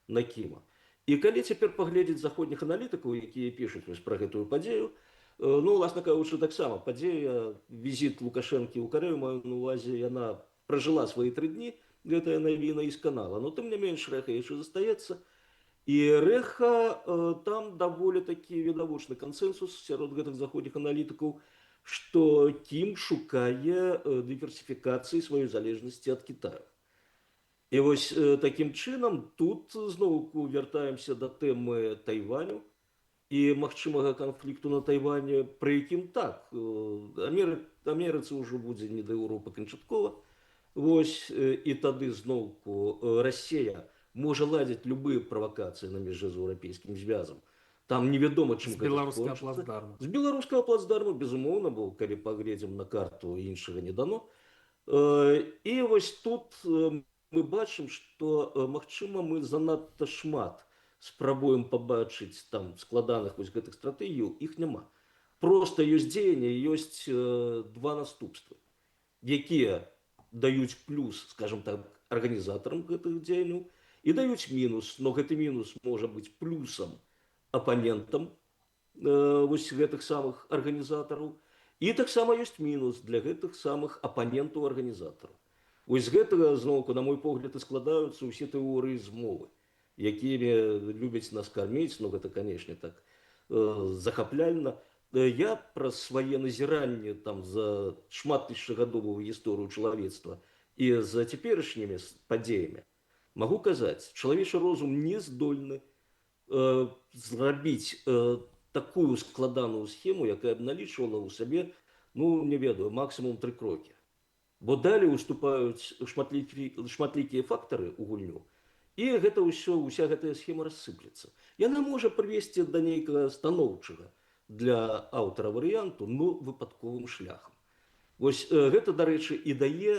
на Кіма. І калі цяпер паглядзець заходніх аналітыкаў, якія пішуць пра гэтую падзею, ну, уласна кажучы, таксама падзея, візіт Лукашэнкі ў Карэю, маю на ўвазе, яна пражыла свае 3 дні, гэтая навіна і сканала. Но, тым не менш, рэха яшчэ застаецца. І рэха там даволі такі відавочны кансэнсус сярод гэтых заходніх аналітыкаў, што Кім шукае дыверсіфікацыі сваёй залежнасці ад Кітаю. І вось такім чынам тут зноўку вяртаемся да тэмы Тайваню і магчымага канфлікту на Тайване, пры якім так, Амерыцы ўжо будзе не да Еўропы канчаткова. Вось, і тады зноўку Расія можа ладзіць любыя правакацыі на мяжы з еўрапейскім звязам. Там невядома, чым з беларускага плацдарма. З беларускага плацдарма, безумоўна, бо калі паглядзім на карту, іншага не дано. І вось тут мы бачым, што, магчыма, мы занадта шмат спрабуем пабачыць там складаных вось гэтых стратэгій, іх няма. Проста ёсць дзеянне, ёсць два наступствы, якія даюць плюс, скажем так, арганізатарам гэтых дзеянняў і даюць мінус, но гэты мінус можа быць плюсам апанентам вось гэтых самых арганізатараў. І таксама ёсць мінус для гэтых самых апанентаў арганізатараў. Вось з гэтага, зноўку, на мой погляд, і складаюцца ўсе тэорыі змовы, якімі любяць нас карміць, ну гэта, канешне, так захапляльна. Я праз свае назіранні там за шматтысячагадовую гісторыю чалавецтва і за цяперашнімі падзеямі магу казаць, чалавечы розум не здольны зрабіць такую складаную схему, якая б налічвала ў сабе, ну, не ведаю, максімум 3 крокі. Бо далей уступаюць шматлікія фактары ў гульню, і гэта ўсё, уся гэтая схема рассыплецца. Яна можа прывесці да нейкага станоўчага для аўтара варыянту, но выпадковым шляхам. Вось гэта, дарэчы, і дае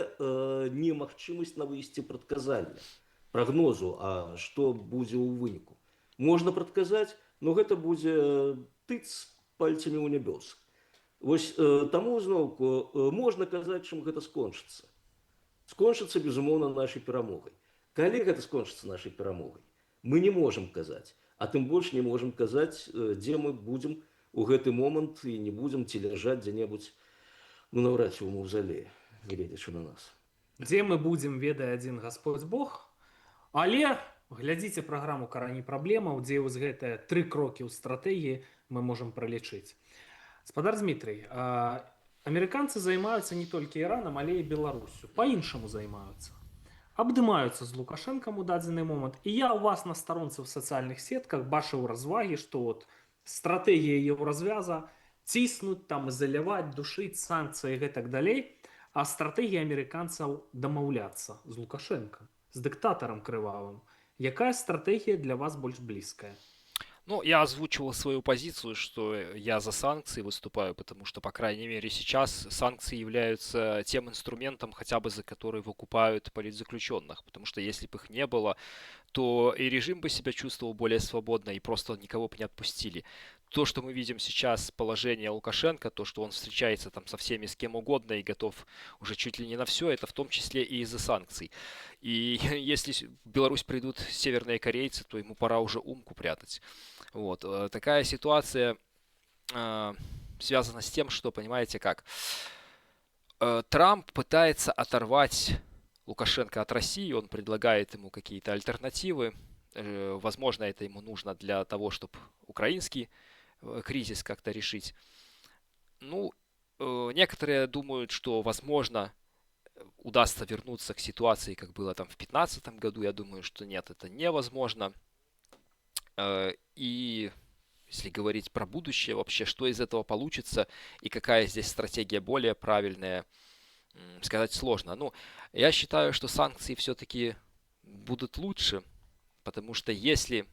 немагчымасць на выйсці прадказання, прагнозу, а што будзе ў выніку. Можна прадказаць, но гэта будзе тыц пальцамі ў нябёс. Вось таму зноўку можна казаць, чым гэта скончыцца. Скончыцца, безумоўна, нашай перамогай. Калі гэта скончыцца нашай перамогай, мы не можам казаць, а тым больш не можам казаць, дзе мы будзем у гэты момант і не будзем ці ляжаць дзе-небудзь, ну, наўрад ці ў маўзалеі, гледзячы на нас. Дзе мы будзем, ведае адзін Гасподзь Бог, але глядзіце праграму «Карані праблемаў», дзе вось гэтыя 3 крокі ў стратэгіі мы можам пралічыць. Спадар Дмітрый, амерыканцы займаюцца не толькі Іранам, але і Беларусю. Па-іншаму займаюцца. Абдымаюцца з Лукашэнкам у дадзены момант. І я ў вас на старонцы ў сацыяльных сетках бачыў развагі, што от стратэгія еўразвяза ціснуць, там, ізаляваць, душыць, санкцыі і гэтак далей, а стратэгія амерыканцаў дамаўляцца з Лукашэнкам, з дыктатарам крывавым. Якая стратегия для вас больше близкая? Ну, я озвучивал свою позицию, что я за санкции выступаю, потому что, по крайней мере, сейчас санкции являются тем инструментом, хотя бы за который выкупают политзаключенных. Потому что если бы их не было, то и режим бы себя чувствовал более свободно, и просто никого бы не отпустили. То, что мы видим сейчас, положение Лукашенко, то, что он встречается там со всеми, с кем угодно и готов уже чуть ли не на все, это в том числе и из-за санкций. И если в Беларусь придут северные корейцы, то ему пора уже умку прятать. Вот. Такая ситуация связана с тем, что, понимаете как, Трамп пытается оторвать Лукашенко от России, он предлагает ему какие-то альтернативы. Возможно, это ему нужно для того, чтобы украинский кризис как-то решить. Ну, некоторые думают, что, возможно, удастся вернуться к ситуации, как было там в 2015 году. Я думаю, что нет, это невозможно. И если говорить про будущее вообще, что из этого получится и какая здесь стратегия более правильная, сказать сложно. Ну, я считаю, что санкции все-таки будут лучше, потому что если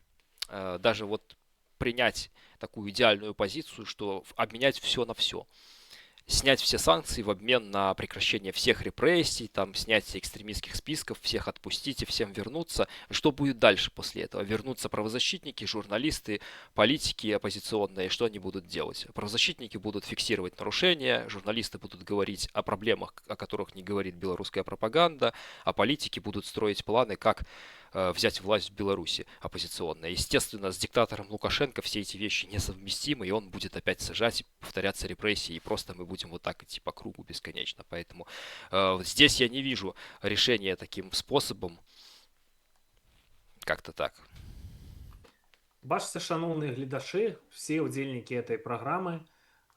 даже вот принять такую идеальную позицию, что обменять все на все, снять все санкции в обмен на прекращение всех репрессий, там, снятие экстремистских списков, всех отпустить и всем вернуться. Что будет дальше после этого? Вернутся правозащитники, журналисты, политики оппозиционные. Что они будут делать? Правозащитники будут фиксировать нарушения, журналисты будут говорить о проблемах, о которых не говорит белорусская пропаганда, а политики будут строить планы, как взять власть в Беларуси оппозиционная. Естественно, с диктатором Лукашенко все эти вещи несовместимы, и он будет опять сажать, повторяться репрессии, и просто мы будем вот так идти по кругу бесконечно. Поэтому здесь я не вижу решения таким способом. Как-то так. Бачце, шановные гледачы, все удзельнікі этой программы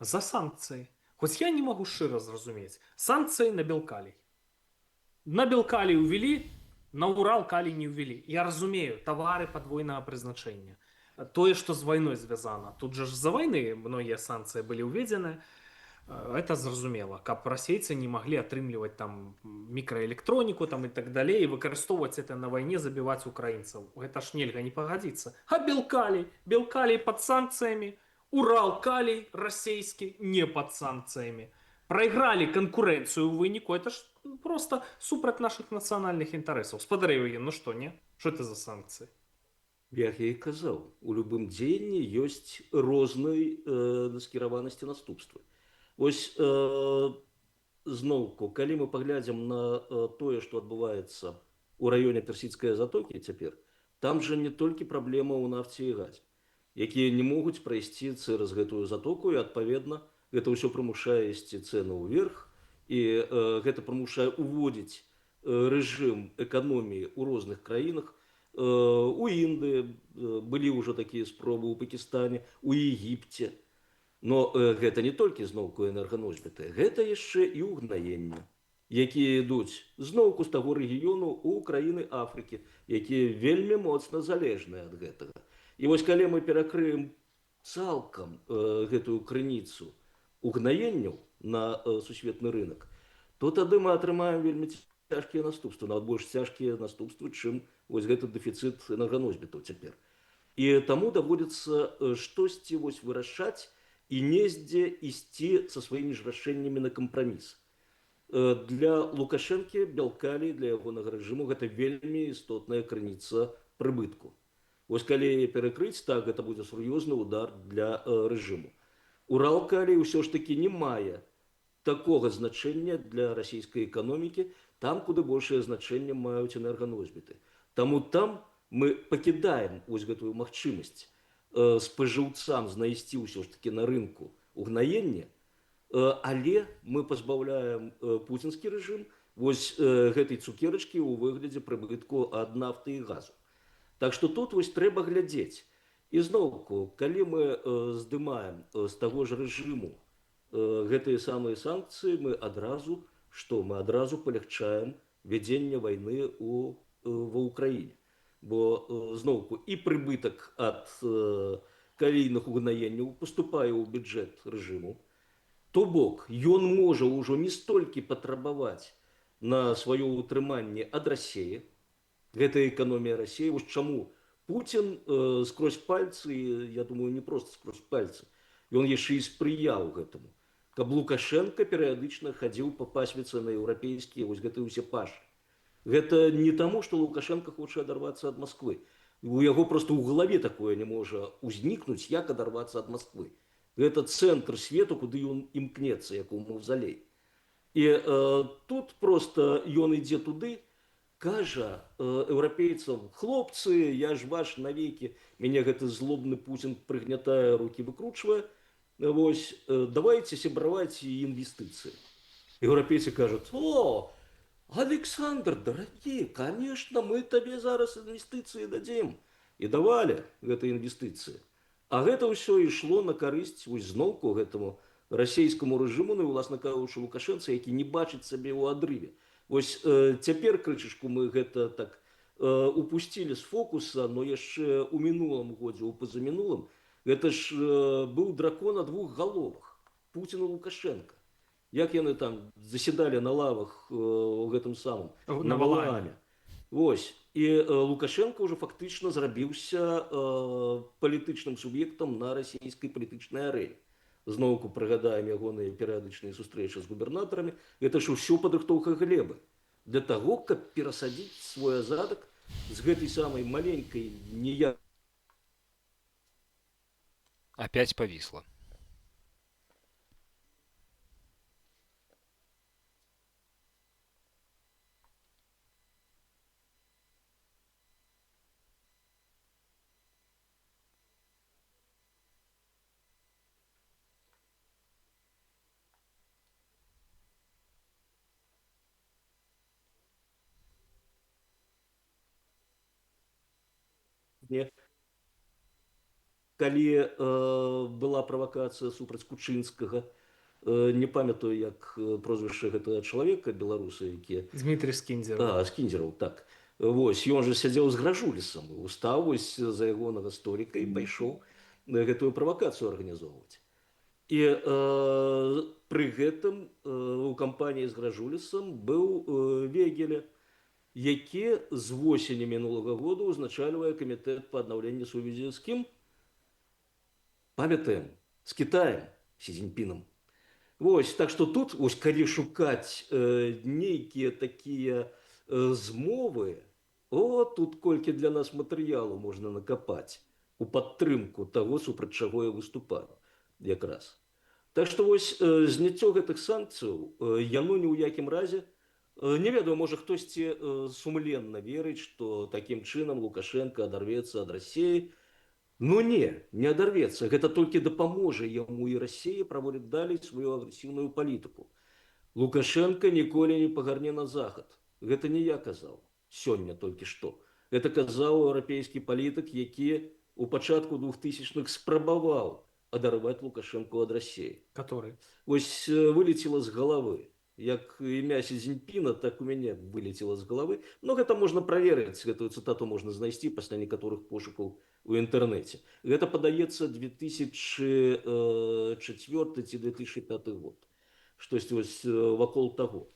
за санкции. Хоть я не могу широ зразумець. Санкции на белкалий. На белкалий увели, на Урал калий не увели. Я разумею, товары подвойного призначения. Тое, что с войной связано. Тут же за войны многие санкции были уведены. Это зразумела, каб расейцы не могли атрымліваць там мікраэлектроніку там і так далей, і выкарыстоўваць это на вайне, забіваць украінцаў. Гэта ж нельга не пагадзіцца. А белкалий под санкциями, Урал калий расейскі не под санкциями. Проиграли конкуренцию у выніку, это ж просто супраць наших нацыянальных інтарэсаў. Спадар Евген, ну што, не? Што это за санкцыі? Як я і казаў, у любым дзеянні ёсць рознай скіраванасці наступствы. Вось зноўку, калі мы паглядзім на тое, што адбываецца ў раёне Персідскай затокі цяпер, там жа не толькі праблема ў нафце і газе, якія не могуць прайсці цераз гэтую затоку, і адпаведна гэта ўсё прымушае ісці цэны ўверх, і гэта прымушае уводзіць рэжым эканоміі ў розных краінах. У Індыі былі ўжо такія спробы, у Пакістане, у Егіпце. Но гэта не толькі зноўку энерганосьбіты, гэта яшчэ і ўгнаенні, якія ідуць зноўку з таго рэгіёну ў краіны Афрыкі, якія вельмі моцна залежныя ад гэтага. І вось калі мы перакрыем цалкам гэтую крыніцу угнаенняў на сусветны рынок, то тады мы атрымаем вельмі цяжкія наступствы, нават больш цяжкія наступствы, чым вось гэты дэфіцыт энерганосьбітаў цяпер. І таму даводзіцца штосьці вось вырашаць і нездзе ісці са сваімі ж рашэннямі на кампраміс. Для Лукашэнкі, Бялкалі, для ягонага рэжыму гэта вельмі істотная крыніца прыбытку. Вось калі перакрыць, так гэта будзе сур'ёзны удар для рэжыму. Уралкалі ўсё ж такі не мае такога значення для расійскай эканомікі, там куды большае значэнне маюць энерганосьбіты. Таму там мы пакідаем вось гэтую магчымасць спажыўцам знайсці ўсё ж такі на рынку угнаенне, але мы пазбаўляем пуцінскі рэжым вось гэтай цукерачкі ў выглядзе прыбытку ад нафты і газу. Так што тут вось трэба глядзець. І зноўку, калі мы здымаем з таго ж рэжыму гэтыя самыя санкцыі, мы адразу палягчаем вядзенне вайны ва ўкраіне. Бо зноўку і прыбытак ад калійных угнаенняў паступае ў бюджэт рэжыму. То бок, ён можа ўжо не столькі патрабаваць на сваё ўтрыманне ад Расіі, гэта эканомія Расіі. Вось чаму Пуцін скрозь пальцы, я думаю, не проста скрозь пальцы, ён яшчэ і спрыяў гэтаму, каб Лукашенко перыядычна хадзіў па пасвіцы на еўрапейскія вось гэтыя ўсе пашы. Гэта не таму, што Лукашенко хоча адарвацца ад Масквы. У яго проста ў галаве такое не можа ўзнікнуць, як адарвацца ад Масквы. Гэта цэнтр свету, куды ён імкнецца, як у маўзалей. І тут проста ён ідзе туды, кажа еўрапейцам: хлопцы, я ж ваш навекі, мяне гэты злобны Путін прыгнятае, рукі выкручвае, вось, давайте сябраваць інвестыцыі. Еўрапейцы кажуць: о, Александр, дорогие, конечно, мы табе зараз інвестыцыі дадзім. І давалі гэтыя інвестыцыі. А гэта ўсё ішло на карысць вось зноўку гэтаму расійскаму рэжыму, ну і, уласна кажучы, Лукашэнцы, які не бачыць сабе ў адрыве. Вось цяпер крышачку мы гэта так упусцілі з фокуса, но яшчэ ў мінулым годзе, у пазамінулым, гэта ж быў дракон на двух галовах, Пуцін і Лукашенко. Як яны там заседалі на лавах у гэтым самым, на Валааме. Вось. І Лукашенко ўжо фактычна зрабіўся палітычным суб'ектам на расійскай палітычнай арэне. Зноўку прыгадаем ягоныя перыядычныя сустрэчы з губернатарамі. Гэта ж усё падрыхтоўка глебы для таго, каб перасадзіць свой азадак з гэтай самай маленькай ніяк. Опять повисло. Калі была правакацыя супраць Кучынскага, не памятаю, як прозвішча гэтага чалавека, беларуса, які... Дмітрий Скіндзераў. Скіндзераў, так. Вось, ён жа сядзеў з Гражулісам, устаў вось за ягонага століка і пайшоў гэтую правакацыю арганізоўваць. І пры гэтым у кампаніі з Гражулісам быў Вегеля, які з восені мінулага года узначальвае камітэт па аднаўленні сувязі з кім? Памятаем, з Кітаем, Сі Цзіньпінам. Вось, так што тут, вось, калі шукаць нейкія такія змовы, тут колькі для нас матэрыялу можна накапаць у падтрымку таго, супраць чаго я выступаю якраз. Так што вось зняццё гэтых санкцыяў, яно ні ў якім разе, не ведаю, можа хтосьці сумленна верыць, што такім чынам Лукашенко адарвецца ад Расіі. Ну не адарвецца. Гэта толькі дапаможа яму і Расіі праводзіць далей сваю агрэсіўную палітыку. Лукашенко ніколі не пагарне на захад. Гэта не я казаў сёння толькі што. Гэта казаў еўрапейскі палітык, які у пачатку 2000-х спрабаваў адарваць Лукашенко ад Расіі. Который? Вось вылецела з галавы. Як імя Сі Цзіньпіна, так у мяне вылецела з галавы. Но гэта можна праверыць, гэтую цытату можна знайсці пасля некаторых пошукаў у інтэрнэце. Гэта падаецца 2004 ці 2005 год. Штосьці вось вакол таго.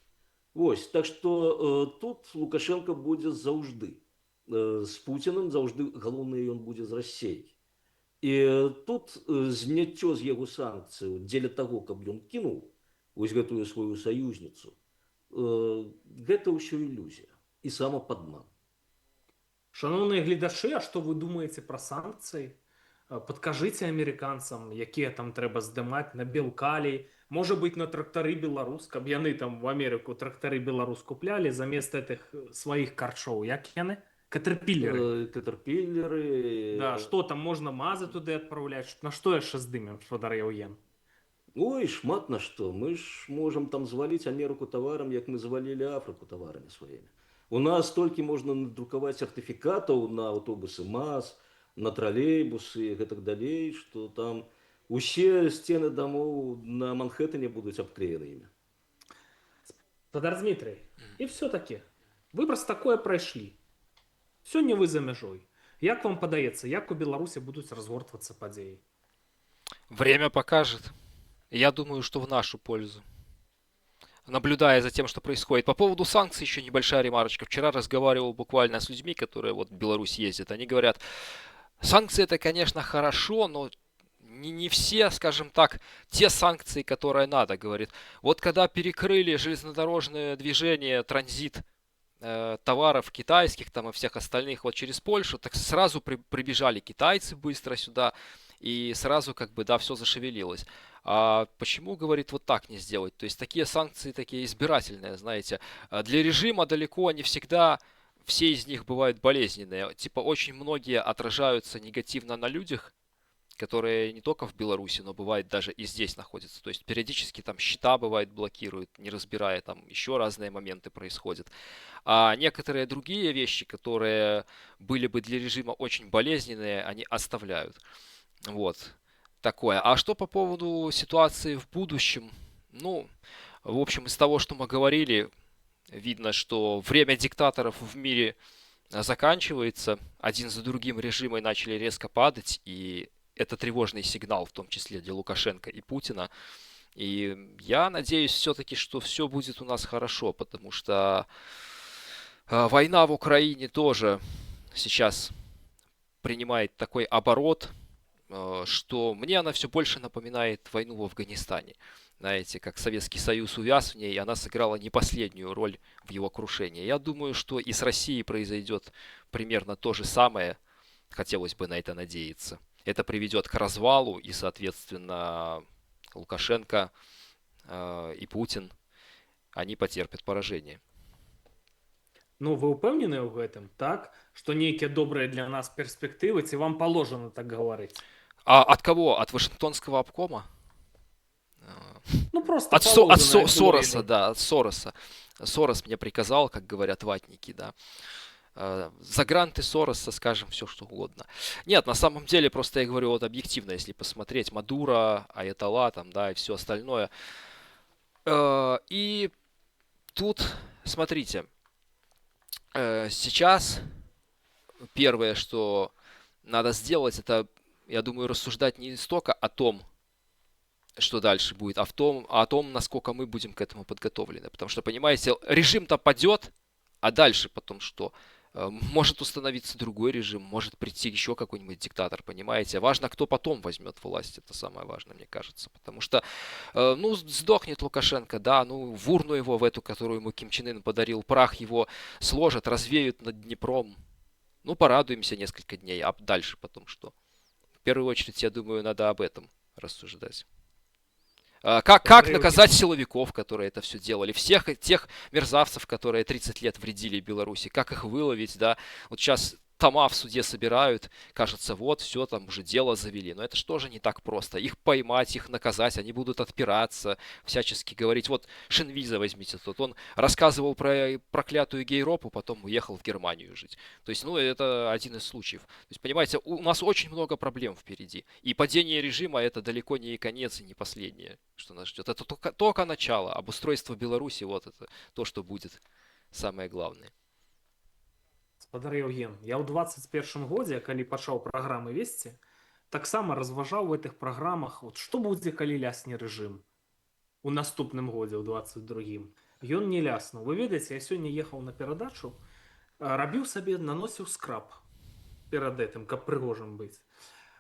Вось, так што тут Лукашенко будзе заўжды. З Пуцінам заўжды галоўнае ён будзе з Расіяй. І тут зняццё з яго санкцыяў дзеля таго, каб ён кінуў вось гэтую сваю саюзніцу, гэта ўсё ілюзія і самападман. Шановные гледачы, а что вы думаете про санкции? Подкажите американцам, якія там трэба здымаць на белкалій, может быть, на трактары беларус, каб яны там в Америку трактары беларус куплялі замест этих сваіх карчоў, як яны? Катерпиллеры. Катерпиллеры. Да, что там можно мазы туды отправлять? На что яшчэ здымем, Спадар Яўген? Ой, шмат на што. Мы ж можам там зваліць Амерыку таварам, як мы звалілі Афрыку таварамі сваімі. У нас толькі можна надрукаваць сертыфікатаў на аўтобусы МАЗ, на тралейбусы і гэтак далей, што там усе сцены дамоў на Манхэттене будуць абклеены імі. Спадар Дмітрый, і все-таки вы праз такое прайшлі. Сёння вы за мяжой. Як вам падаецца, як у Беларусі будуць разгортвацца падзеі? Время покажет. Я думаю, что в нашу пользу. Наблюдая за тем, что происходит. По поводу санкций еще небольшая ремарочка. Вчера разговаривал буквально с людьми, которые вот в Беларусь ездят. Они говорят, санкции это, конечно, хорошо, но не все, скажем так, те санкции, которые надо, говорит. Вот когда перекрыли железнодорожное движение, транзит товаров китайских там и всех остальных вот через Польшу, так сразу прибежали китайцы быстро сюда, и сразу как бы, да, все зашевелилось. А почему, говорит, вот так не сделать? То есть такие санкции, такие избирательные, знаете. Для режима далеко не всегда все из них бывают болезненные. Типа очень многие отражаются негативно на людях, которые не только в Беларуси, но бывает даже и здесь находятся. То есть периодически там счета бывает блокируют, не разбирая, там еще разные моменты происходят. А некоторые другие вещи, которые были бы для режима очень болезненные, они оставляют. Вот. Такое. А что по поводу ситуации в будущем? Ну, в общем, из того, что мы говорили, видно, что время диктаторов в мире заканчивается. Один за другим режимы начали резко падать, и это тревожный сигнал, в том числе для Лукашенко и Путина. И я надеюсь все-таки, что все будет у нас хорошо, потому что война в Украине тоже сейчас принимает такой оборот, что мне она все больше напоминает войну в Афганистане. Знаете, как Советский Союз увяз в ней, и она сыграла не последнюю роль в его крушении. Я думаю, что и с Россией произойдет примерно то же самое. Хотелось бы на это надеяться. Это приведет к развалу, и, соответственно, Лукашенко и Путин, они потерпят поражение. Ну, вы упэўнены ў гэтым, так? Што нейкія добрыя для нас перспектывы, ці вам положено так говорить? А от кого? От Вашингтонского обкома? Ну, просто От положено, Сороса, говорили. да, от Сороса. Сорос мне приказал, как говорят ватники, да. За гранты Сороса скажем все, что угодно. Нет, на самом деле, просто я говорю вот объективно, если посмотреть Мадуро, Аятолла, там, да, и все остальное. И тут, смотрите, сейчас первое, что надо сделать, это, я думаю, рассуждать не столько о том, что дальше будет, а о том, насколько мы будем к этому подготовлены. Потому что, понимаете, режим-то падет, а дальше потом что? Может установиться другой режим, может прийти еще какой-нибудь диктатор, понимаете? Важно, кто потом возьмет власть, это самое важное, мне кажется. Потому что, ну, сдохнет Лукашенко, да, ну, в урну его, в эту, которую ему Ким Чен Ын подарил, прах его сложат, развеют над Днепром. Ну, порадуемся несколько дней, а дальше потом что? В первую очередь, я думаю, надо об этом рассуждать. Как наказать силовиков, которые это все делали, всех тех мерзавцев, которые 30 лет вредили Беларуси, как их выловить, да, вот сейчас тома в суде собирают, кажется, вот, все, там уже дело завели, но это же тоже не так просто, их поймать, их наказать, они будут отпираться, всячески говорить, вот Шенвиза возьмите, тут он рассказывал про проклятую гей-ропу, потом уехал в Германию жить, то есть, ну, это один из случаев, то есть, понимаете, у нас очень много проблем впереди, и падение режима это далеко не конец и не последнее, что нас ждет, это только начало, обустройство Беларуси, вот это то, что будет самое главное. Спадар Яўген, я ў 21 годзе, калі пачаў праграмы весці, таксама разважаў у гэтых праграмах, вот, што будзе, калі лясне рэжым у наступным годзе, ў 22-м. ён не ляснуў. Вы ведаеце, я сёння ехаў на перадачу, рабіў сабе, наносіў скраб перад гэтым, каб прыгожым быць.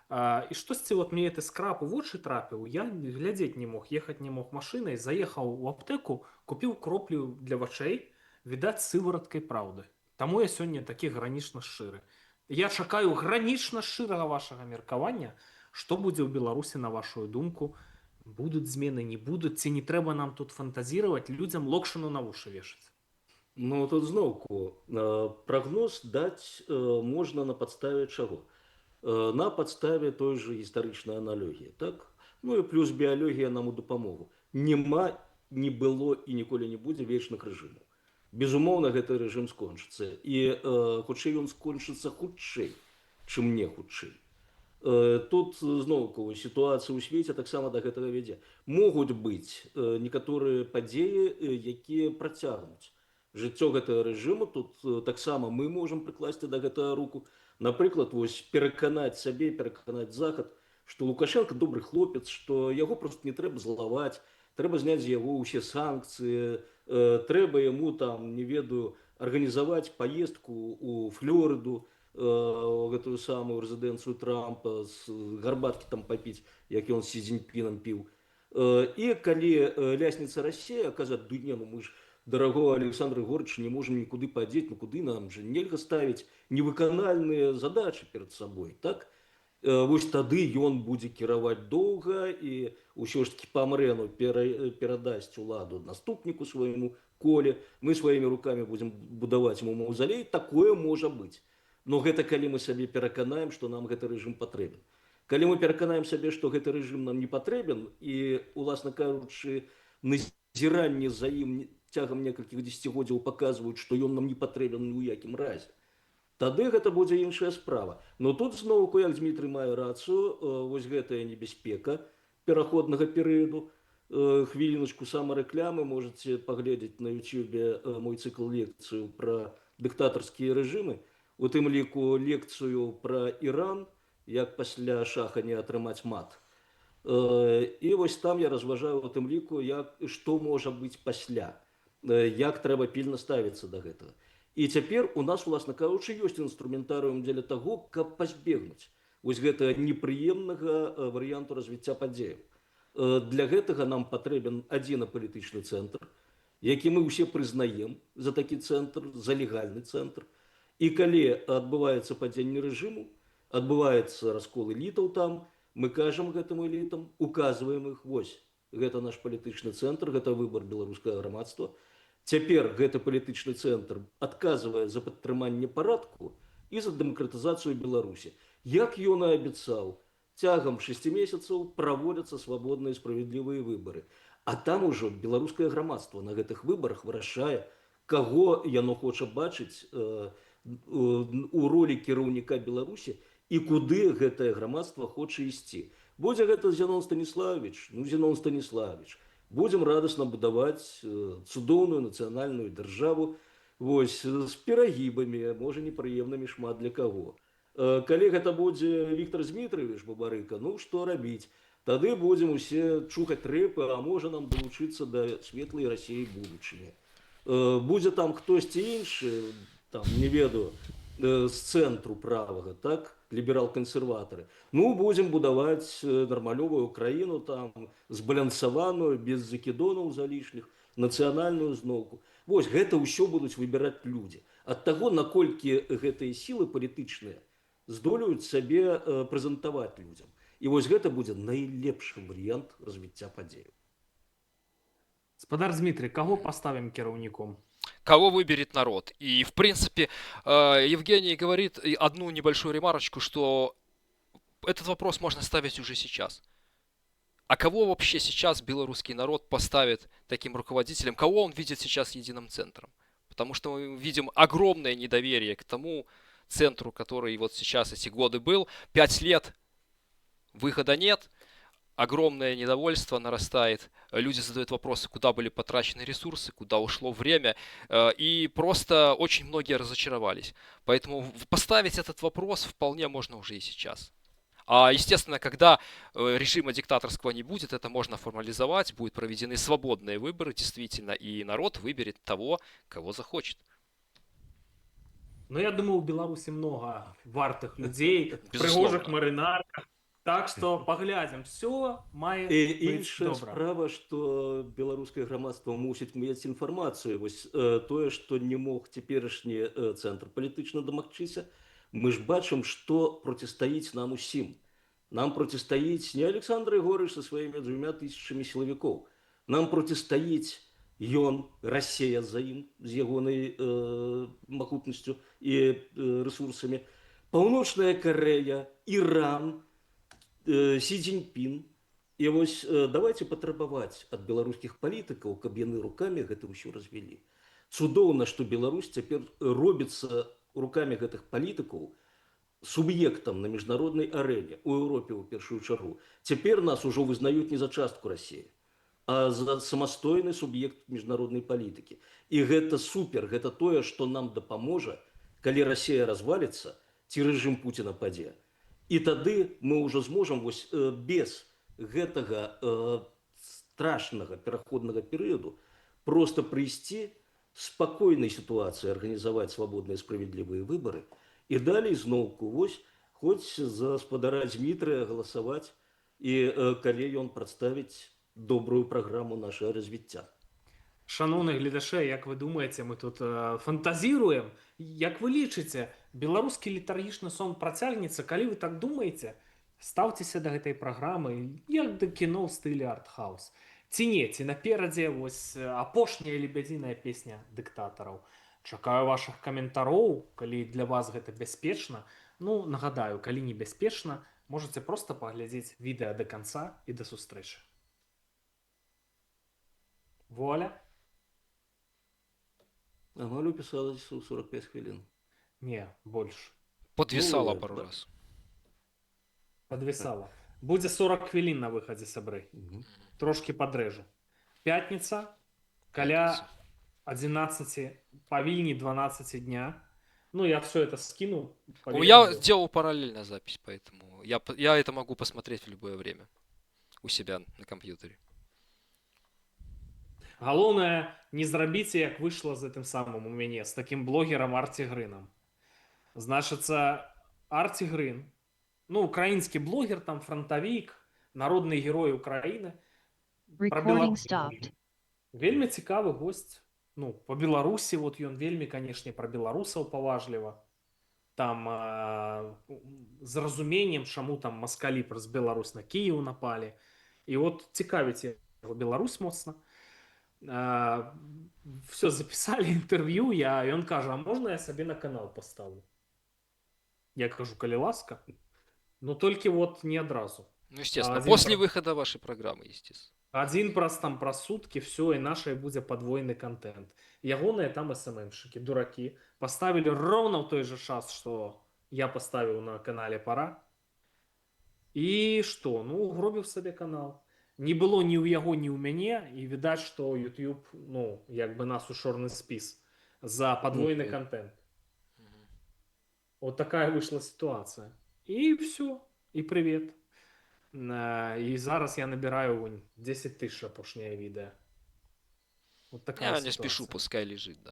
І штосьці вот мне гэты скраб у вочы трапіў, я глядзець не мог, ехаць не мог машынай, заехаў у аптэку, купіў кроплю для вачэй, відаць, сывараткай праўды. Таму я сёння такі гранічна шчыры. Я чакаю гранічна шчырага вашага меркавання, што будзе ў Беларусі, на вашую думку, будуць змены, не будуць, ці не трэба нам тут фантазіраваць, людзям локшыну на вушы вешаць. Ну, тут зноўку прагноз даць можна на падставе чаго? На падставе той же гістарычнай аналогіі, так? Ну і плюс біялогія нам у дапамогу. Няма, не было і ніколі не будзе вечных рэжымаў. Безумоўна, гэты рэжым скончыцца. І хутчэй ён скончыцца хутчэй, чым не хутчэй. Тут зноўку сітуацыя ў свеце таксама да гэтага вядзе. Могуць быць некаторыя падзеі, якія працягнуць жыццё гэтага рэжыму. Тут таксама мы можам прыкласці да гэтага руку. Напрыклад, вось пераканаць сабе, пераканаць захад, што Лукашенко добры хлопец, што яго проста не трэба злаваць, трэба зняць з яго ўсе санкцыі, трэба яму там, не ведаю, арганізаваць паездку ў Флорыду, гэтую самую рэзідэнцыю Трампа, з гарбаткі там папіць, як ён з Сі Цзіньпінам піў. І калі лясніца Расія казаць, ды не, ну мы ж дорогого Александра Егоровича не можем никуда подеть, ну куды нам же нельга ставить невыканальныя задачи перед собой, так? Вось тады ён будзе кіраваць доўга і ўсё ж таки памрэ, перадасць уладу наступніку свайму Коле, мы сваімі руками будем будаваць ему маўзалей, такое можа быць. Но гэта калі мы сабе пераканаем, што нам гэты рэжым патрэбен. Калі мы пераканаем сабе, што гэты рэжым нам не патрэбен, і, уласна кажучы, назіранне за ім цягам некалькіх дзесяцігоддзяў паказваюць, што ён нам не патрэбен ні ў якім разе, тады гэта будзе іншая справа. Но тут зноўку, як Дмітрый мае рацыю, вось гэтая небяспека пераходнага перыяду. Хвіліначку самарэклямы, можаце паглядзець на ютубе мой цыкл лекцыю пра дыктатарскія рэжымы, у тым ліку лекцыю пра Іран, як пасля шаха не атрымаць мат. І вось там я разважаю у тым ліку, што можа быць пасля, як трэба пільна ставіцца да гэтага. І цяпер у нас, уласна кажучы, ёсць інструментарыум дзеля таго, каб пазбегнуць вось гэтага непрыемнага варыянту развіцця падзеяў. Для гэтага нам патрэбен адзіны палітычны цэнтр, які мы ўсе прызнаем за такі цэнтр, за легальны цэнтр. І калі адбываецца падзенне рэжыму, адбываецца раскол элітаў там, мы кажам гэтым элітам, указваем іх, вось, гэта наш палітычны цэнтр, гэта выбар беларускага грамадства. Цяпер гэты палітычны цэнтр адказвае за падтрыманне парадку і за дэмакратызацыю Беларусі. Як ён і абяцаў, цягам 6 месяцаў праводзяцца свабодныя і справядлівыя выбары. А там ужо беларускае грамадства на гэтых выбарах вырашае, каго яно хоча бачыць у ролі кіраўніка Беларусі і куды гэтае грамадства хоча ісці. Будзе гэта Зенон Станіславович, ну Зенон Станіславович. Будем радостно будаваць цудоўную нацыянальную дзяржаву, вось, з перагібамі, можа непрыемнымі шмат для каго. Калі гэта будзе Віктор Змітрович Бабарыка, ну што рабіць? Тады будзем усе чухаць рэпы, а можа нам далучыцца да светлай Расіі будучыні. Будзе там хтосьці іншы, там, не ведаю, з цэнтру правага, так? Ліберал-кансерватары. Ну, будем будаваць нармалёвую краіну, там, збалансаваную, без закідонаў залішніх, нацыянальную зноўку. Вось, гэта ўсё будуць выбіраць людзі. Ад таго, наколькі гэтыя сілы палітычныя здолеюць сабе прэзентаваць людзям. І вось гэта будзе найлепшы варыянт развіцця падзеяў. Гаспадар Дмітрый, каго паставім кіраўніком? Кого выберет народ. И, в принципе, Евгений говорит одну небольшую ремарочку, что этот вопрос можно ставить уже сейчас. А кого вообще сейчас белорусский народ поставит таким руководителем? Кого он видит сейчас единым центром? Потому что мы видим огромное недоверие к тому центру, который вот сейчас эти годы был. 5 лет выхода нет. Огромное недовольство нарастает, люди задают вопросы, куда были потрачены ресурсы, куда ушло время, и просто очень многие разочаровались. Поэтому поставить этот вопрос вполне можно уже и сейчас. А, естественно, когда режима диктаторского не будет, это можно формализовать, будут проведены свободные выборы, действительно, и народ выберет того, кого захочет. Но я думаю, у Беларуси много вартых людей, Безусловно. пригожих марынарках. Так что поглядим. Все мае І быць іншая добра. справа, што беларускае грамадства мусіць мець інфармацыю. Вось тое, што не мог цяперашні цэнтр палітычна дамагчыся, мы ж бачым, што процістаіць нам усім. Нам процістаіць не Александр Егорыч са сваімі 2000 сілавікоў. Нам процістаіць ён, Расія за ім, з ягонай магутнасцю і рэсурсамі, Паўночная Карэя, Іран, Сі Цзіньпін. І вось давайте патрабаваць ад беларускіх палітыкаў, каб яны рукамі гэта ўсё развялі. Цудоўна, што Беларусь цяпер робіцца рукамі гэтых палітыкаў суб'ектам на міжнароднай арэне, у Еўропе ў першую чаргу. Цяпер нас ужо вызнаюць не за частку Расіі, а за самастойны суб'ект міжнароднай палітыкі. І гэта супер, гэта тое, што нам дапаможа, калі Расія разваліцца, ці рэжым Пуціна падзе. І тады мы ўжо зможам вось без гэтага страшнага пераходнага перыяду просто прыйсці спакойнай сітуацыі, арганізаваць свабодныя справядлівыя выбары і далей зноўку вось хоць за спадара Дзмітрыя галасаваць і калі ён прадставіць добрую праграму нашага развіцця. Шановні глядачі, як ви думаєте, ми тут фантазіруємо? Як ви лічыце, беларускі літаргічны сон працягнецца? Калі ви так думаеце, ставцеся да гэтай праграмы, як да кіно ў стылі артхаус. Ці не, ці наперадзе вось апошняя лебядзіная песня дыктатараў. Чакаю вашых каментароў, калі для вас гэта бяспечна. Ну, нагадаю, калі не бяспечна, можете просто паглядзець відэа да канца і да сустрэчы. Вуаля. Амаль упісалася ў 45 хвілін. Не, больш. Подвисала Ну, пару да. раз. Падвісала. Будзе 40 хвілін на выхадзе, сябры. Трошки падрэжу. Пятніца, каля 11, павільні 12 дня. Ну, я все это скину. Я делал параллельно запись, поэтому я это могу посмотреть в любое время у себя на компьютере. Галоўнае, не зрабіце, як выйшла з гэтым самым у мяне, з такім блогерам Арці Грынам. Значыцца, Арці Грын, ну, украінскі блогер, там фронтавік, народны герой Украіны. Recording stopped. Вельмі цікавы госць. Ну, по Беларусі, вот ён вельмі, канешне, пра беларусаў паважліва. Там з разуменнем, чаму там маскалі праз Беларусь на Кіеў напалі. І от цікавіць яго Беларусь моцна. Все, записали інтэрв'ю, ён кажа, а можна я сабе на канал поставлю? Я кажу, калі ласка. Но толькі вот не адразу. Ну, естественно, Один после про- выхода вашей программы, естественно. Один праз там праз суткі, все, і нашай будзе падвойны контент. Ягоныя там СММщики, дураки, поставили ровно в той же час, что я поставил на канале Пора. І што? Ну, гробіў сабе канал. Не было ні ў яго, ні ў мяне, і відаць, што YouTube, ну, як бы нас у чорны спіс за падвойны Мгм. контент. Вот такая вышла ситуация. И все. И привет. И зараз я набираю вон 10 тысяч апошняе відео. Вот такая Я не ситуация. спешу, пускай лежит, да.